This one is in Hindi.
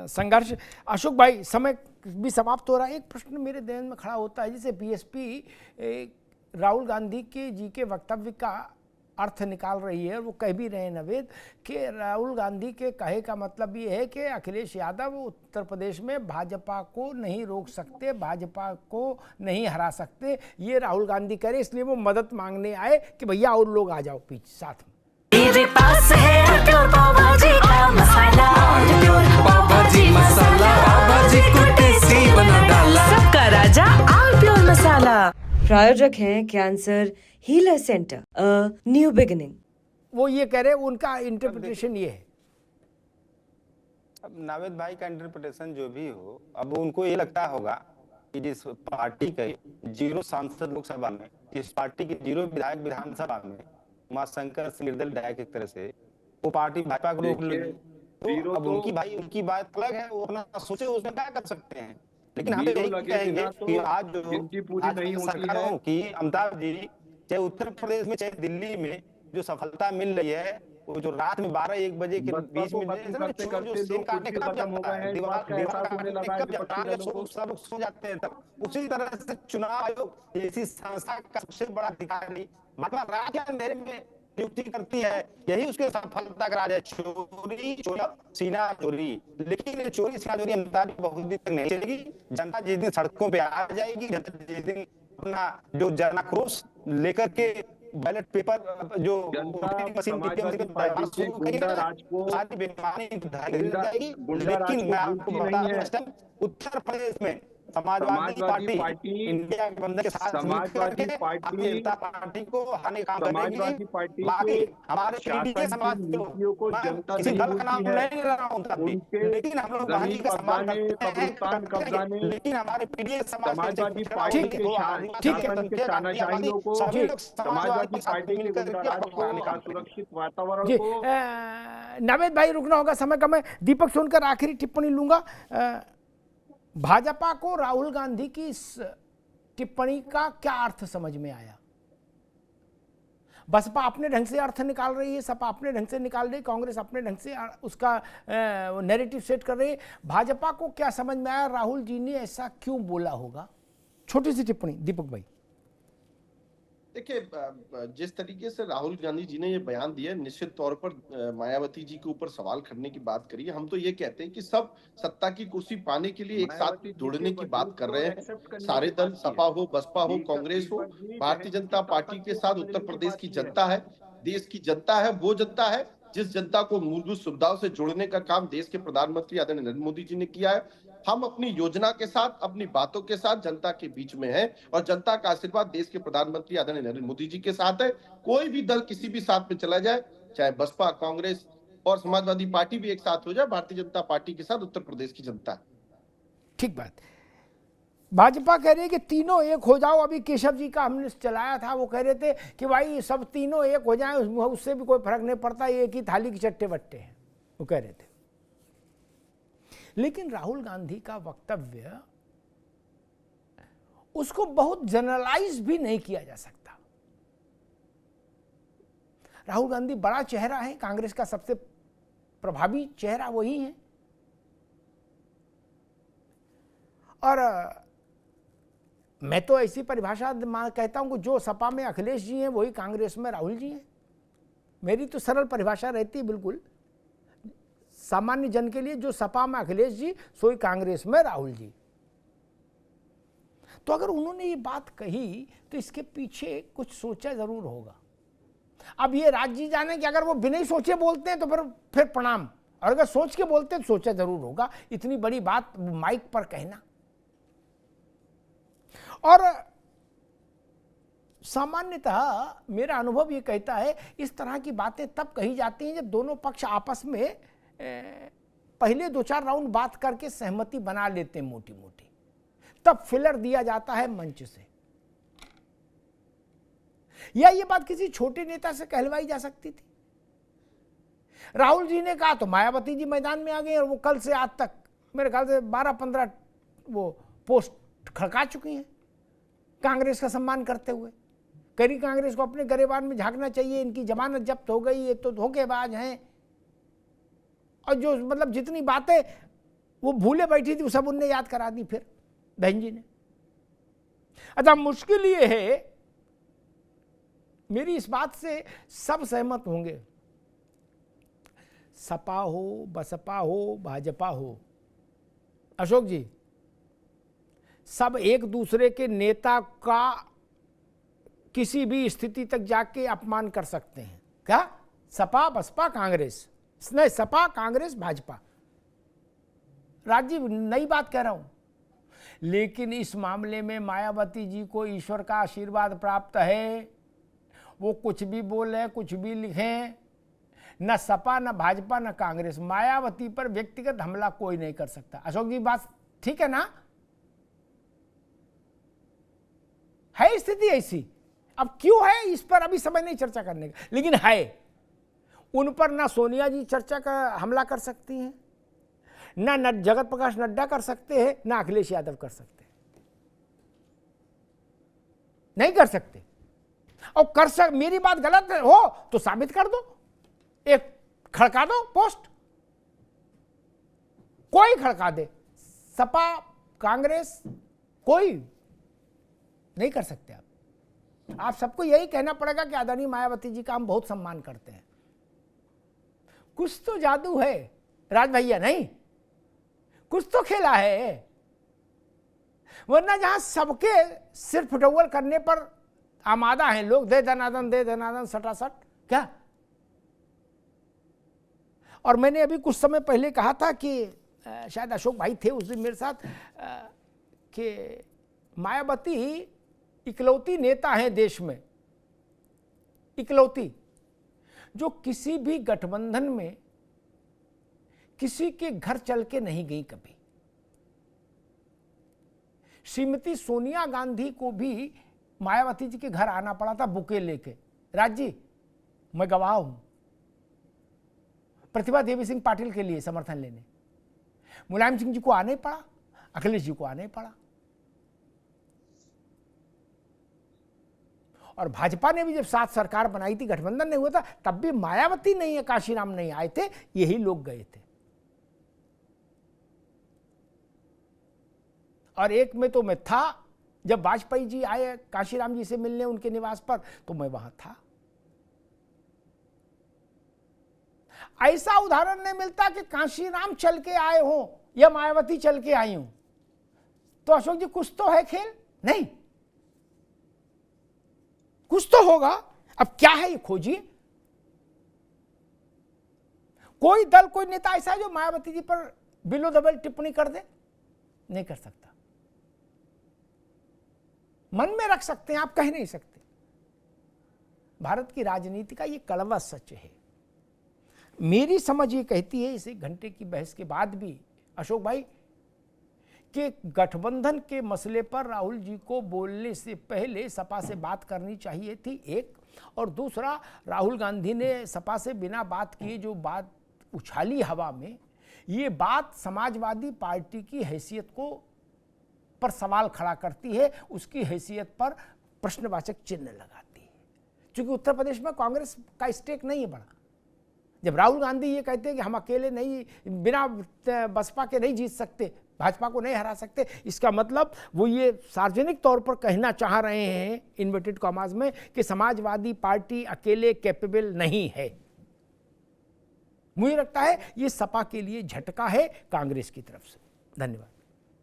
संघर्ष। अशोक भाई, समय भी समाप्त हो रहा है। एक प्रश्न मेरे ध्यान में खड़ा होता है, जैसे बीएसपी राहुल गांधी के जी के वक्तव्य का अर्थ निकाल रही है, वो कह भी रहे हैं नवेद कि राहुल गांधी के कहे का मतलब ये है कि अखिलेश यादव उत्तर प्रदेश में भाजपा को नहीं रोक सकते, भाजपा को नहीं हरा सकते। ये राहुल गांधी कह रहे, इसलिए वो मदद मांगने आए कि भैया और लोग आ जाओ पीछे साथ में। मेरे पास है प्योर पाव भाजी का मसाला, प्योर पाव भाजी मसाला, पाव भाजी को टेस्टी बना डाला, सबका राजा आल प्योर मसाला। प्रायोजक हैं cancer healer centre, a new beginning. वो ये कह रहे, उनका इंटरप्रिटेशन ये है। अब नावेद भाई का इंटरप्रिटेशन जो भी हो, अब उनको ये लगता होगा कि जिस पार्टी के 0 सांसद लोकसभा में, जिस पार्टी के 0 विधायक विधानसभा में, उमाशंकर से निर्दल विधायक एक तरह से वो पार्टी भाजपा को रोक लेगी, तो अब उनकी बात अलग है, वो अपना सोचे उसमें क्या कर सकते हैं। लेकिन हम यही कहेंगे कि आज जो सरकारों की अमिताभ जी, चाहे उत्तर प्रदेश में चाहे दिल्ली में जो सफलता मिल रही है, वो जो रात में 12-1 बजे के बीच में सब सो जाते हैं, तब उसी तरह से चुनाव आयोग ऐसी संस्था का सबसे बड़ा अधिकारी महात्मा राज के अंधेरे में नियुक्ति करती है, यही उसके सफलता का राज है। चोरी सीना चोरी, लेकिन ये चोरी सीना चोरी अमिताभ बहुत दिन तक नहीं चलेगी। जनता जिस दिन सड़कों पे आ जाएगी, जनता जिस दिन अपना जो जनाक्रोश लेकर के बैलेट पेपर जो मशीन लेकिन मैं आपको बता दूं, उत्तर प्रदेश में समाजवादी पार्टी इंडिया गठबंधन के साथ समाजवादी पार्टी को हराने का काम करेगी। बाकी हमारे पीडीए समाज को किसी दल का नाम नहीं ले रहा हूं, लेकिन हम लोग गांधी का सम्मान करते हैं, लेकिन हमारे पीडीए समाजवादी पार्टी के तानाशाहियों को समाजवादी पार्टी मिलकर के सुरक्षित वातावरण को। नावेद भाई रुकना होगा, समय कम है। दीपक सोनकर आखिरी टिप्पणी लूंगा। भाजपा को राहुल गांधी की इस टिप्पणी का क्या अर्थ समझ में आया? बसपा अपने ढंग से अर्थ निकाल रही है, सपा अपने ढंग से निकाल रही है, कांग्रेस अपने ढंग से उसका नैरेटिव सेट कर रही है। भाजपा को क्या समझ में आया, राहुल जी ने ऐसा क्यों बोला होगा? छोटी सी टिप्पणी दीपक भाई। देखिए, जिस तरीके से राहुल गांधी जी ने ये बयान दिया, निश्चित तौर पर मायावती जी के ऊपर सवाल करने की बात करी। हम तो ये कहते हैं कि सब सत्ता की कुर्सी पाने के लिए एक साथ जुड़ने की बात कर रहे हैं। सारे दल, सपा हो, बसपा हो, कांग्रेस हो, भारतीय जनता पार्टी के साथ उत्तर प्रदेश की जनता है, देश की जनता है, वो जनता है जिस जनता को मूलभूत सुविधाओं से जोड़ने का काम देश के प्रधानमंत्री आदरणीय नरेंद्र मोदी जी ने किया है। हम अपनी योजना के साथ, अपनी बातों के साथ जनता के बीच में है, और जनता का आशीर्वाद देश के प्रधानमंत्री आदरणीय नरेंद्र मोदी जी के साथ है। कोई भी दल किसी भी साथ में चला जाए, चाहे बसपा, कांग्रेस और समाजवादी पार्टी भी एक साथ हो जाए, भारतीय जनता पार्टी के साथ उत्तर प्रदेश की जनता है। ठीक बात। भाजपा कह रही है कि तीनों एक हो जाओ। अभी केशव जी का हमने चलाया था, वो कह रहे थे कि भाई सब तीनों एक हो जाएं, उससे भी कोई फर्क नहीं पड़ता, एक ही थाली के चट्टे बट्टे हैं, वो कह रहे थे। लेकिन राहुल गांधी का वक्तव्य, उसको बहुत जनरलाइज भी नहीं किया जा सकता। राहुल गांधी बड़ा चेहरा है, कांग्रेस का सबसे प्रभावी चेहरा वही है, और मैं तो ऐसी परिभाषा कहता हूं कि जो सपा में अखिलेश जी हैं वही कांग्रेस में राहुल जी हैं। मेरी तो सरल परिभाषा रहती है बिल्कुल सामान्य जन के लिए, जो सपा में अखिलेश जी सोई कांग्रेस में राहुल जी। तो अगर उन्होंने ये बात कही तो इसके पीछे कुछ सोचा जरूर होगा। अब ये राज जी जाने कि अगर वो बिना ही सोचे बोलते हैं तो फिर प्रणाम, और अगर सोच के बोलते हैं तो सोचा जरूर होगा। इतनी बड़ी बात माइक पर कहना, और सामान्यतः मेरा अनुभव ये कहता है इस तरह की बातें तब कही जाती हैं जब दोनों पक्ष आपस में पहले 2-4 राउंड बात करके सहमति बना लेते हैं मोटी मोटी, तब फिलर दिया जाता है मंच से। या ये बात किसी छोटे नेता से कहलवाई जा सकती थी। राहुल जी ने कहा तो मायावती जी मैदान में आ गए, और वो कल से आज तक मेरे ख्याल से 12-15 वो पोस्ट खड़का चुकी हैं कांग्रेस का सम्मान करते हुए। करी कांग्रेस को अपने गरेबान में झांकना चाहिए, इनकी जमानत जब्त हो गई, ये तो धोखेबाज हैं, और जो मतलब जितनी बातें वो भूले बैठी थी, वो सब उनने याद करा दी फिर बहन जी ने। अच्छा, मुश्किल ये है, मेरी इस बात से सब सहमत होंगे, सपा हो, बसपा हो, भाजपा हो, अशोक जी, सब एक दूसरे के नेता का किसी भी स्थिति तक जाके अपमान कर सकते हैं। क्या? सपा, बसपा, कांग्रेस, नहीं, सपा, कांग्रेस, भाजपा। राजीव, नई बात कह रहा हूं, लेकिन इस मामले में मायावती जी को ईश्वर का आशीर्वाद प्राप्त है। वो कुछ भी बोले, कुछ भी लिखें, न सपा, न भाजपा, न कांग्रेस, मायावती पर व्यक्तिगत हमला कोई नहीं कर सकता। अशोक जी, बात ठीक है ना? है स्थिति ऐसी। अब क्यों है इस पर अभी समय नहीं चर्चा करने का, लेकिन है। उन पर ना सोनिया जी चर्चा का हमला कर सकती हैं, ना जगत प्रकाश नड्डा कर सकते हैं, ना अखिलेश यादव कर सकते हैं, नहीं कर सकते। और मेरी बात गलत हो तो साबित कर दो, एक खड़का दो पोस्ट, कोई खड़का दे, सपा, कांग्रेस, कोई नहीं कर सकते। आप सबको यही कहना पड़ेगा कि आदरणीय मायावती जी का हम बहुत सम्मान करते हैं। कुछ तो जादू है राज भैया, नहीं कुछ तो खेला है, वरना जहां सबके सिर फुटौल करने पर आमादा हैं लोग, दे दनादन सटासट, क्या? और मैंने अभी कुछ समय पहले कहा था कि शायद अशोक भाई थे उस दिन मेरे साथ, कि मायावती इकलौती नेता हैं देश में, इकलौती, जो किसी भी गठबंधन में किसी के घर चल के नहीं गई कभी। श्रीमती सोनिया गांधी को भी मायावती जी के घर आना पड़ा था बुके लेके। राज जी, मैं गवाह हूं, प्रतिभा देवी सिंह पाटिल के लिए समर्थन लेने मुलायम सिंह जी को आने पड़ा, अखिलेश जी को आने पड़ा। और भाजपा ने भी जब साथ सरकार बनाई थी, गठबंधन नहीं हुआ था, तब भी मायावती नहीं है, काशीराम नहीं आए थे, यही लोग गए थे। और एक में तो मैं था, जब वाजपेयी जी आए काशीराम जी से मिलने उनके निवास पर, तो मैं वहां था। ऐसा उदाहरण नहीं मिलता कि काशीराम चल के आए हो या मायावती चल के आई हूं। तो अशोक जी, कुछ तो है खेल, नहीं कुछ तो होगा। अब क्या है ये खोजिए। कोई दल, कोई नेता ऐसा है जो मायावती जी पर बिलो दबल टिप्पणी कर दे? नहीं कर सकता। मन में रख सकते हैं, आप कह नहीं सकते। भारत की राजनीति का ये कड़वा सच है। मेरी समझ ये कहती है, इस एक घंटे की बहस के बाद भी अशोक भाई, कि गठबंधन के मसले पर राहुल जी को बोलने से पहले सपा से बात करनी चाहिए थी, एक। और दूसरा, राहुल गांधी ने सपा से बिना बात किए जो बात उछाली हवा में, ये बात समाजवादी पार्टी की हैसियत को पर सवाल खड़ा करती है, उसकी हैसियत पर प्रश्नवाचक चिन्ह लगाती है। क्योंकि उत्तर प्रदेश में कांग्रेस का स्टेक नहीं है बड़ा। जब राहुल गांधी ये कहते हैं कि हम अकेले नहीं, बिना बसपा के नहीं जीत सकते, भाजपा को नहीं हरा सकते, इसका मतलब वो ये सार्वजनिक तौर पर कहना चाह रहे हैं, इन्वर्टेड कॉमास में, कि समाजवादी पार्टी अकेले कैपेबल नहीं है। मुझे लगता है ये सपा के लिए झटका है कांग्रेस की तरफ से। धन्यवाद।